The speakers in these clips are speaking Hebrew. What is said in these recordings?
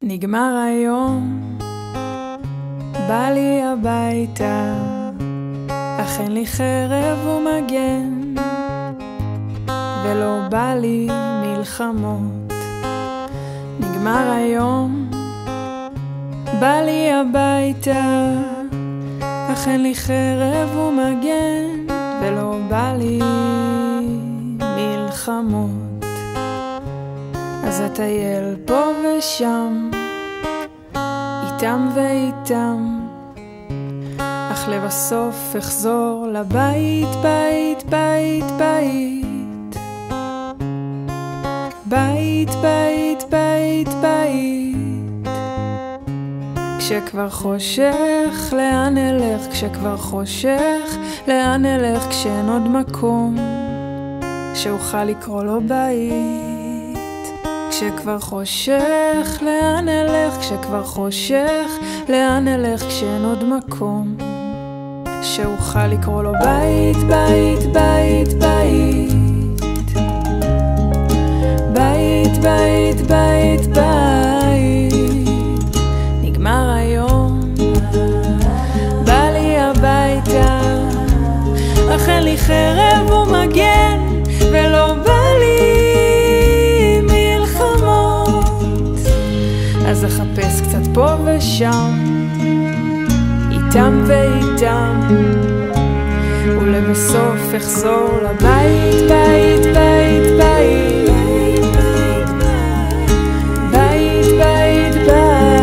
נגמר היום, בא לי הביתה, אך אין לי חרב ומגן, ולא בא לי מלחמות. נגמר היום, בא לי הביתה, אך אין לי חרב ומגן, ולא בא לי מלחמות. אז אטייל פה ושם, איתם ואיתם, אך לבסוף אחזור לבית, בית, בית, בית, בית, בית, בית, בית. כשכבר חושך, לאן אלך? כשכבר חושך, לאן אלך? כשאין עוד מקום שאוכל לקרוא לו בית. כשכבר חושך, לאן אלך? כשכבר חושך, לאן אלך? כשאין עוד מקום שאוכל לקרוא לו בית, בית, בית, בית, בית, בית, בית, בית. נגמר היום, בא לי הביתה, אך אין לי חרב ומגן, ולא בא לי אז אחפש קצת פה ושם, איתם ואיתם, ולבסוף אחזור לבית, בית, בית, בית, בית, בית, בית.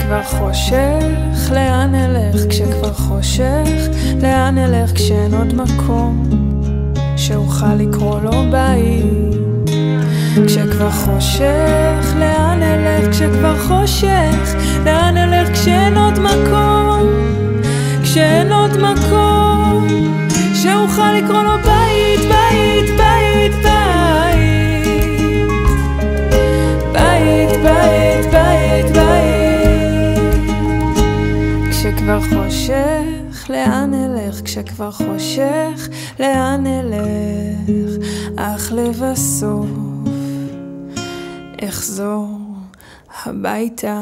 כשכבר חושך, לאן אלך? כשכבר חושך, לאן אלך? כשאין עוד מקום שאוכל לקרוא לו בית. כשכבר חושך, לאן אלך? כשכבר חושך, לאן אלך? כשאין עוד מקום, כשאין עוד מקום שאוכל לקרוא לו בית, בית, בית, בית, בית, בית, בית, בית. כשכבר חושך, לאן אלך? כשכבר חושך, לאן אלך? אך לבסוף אחזור הביתה.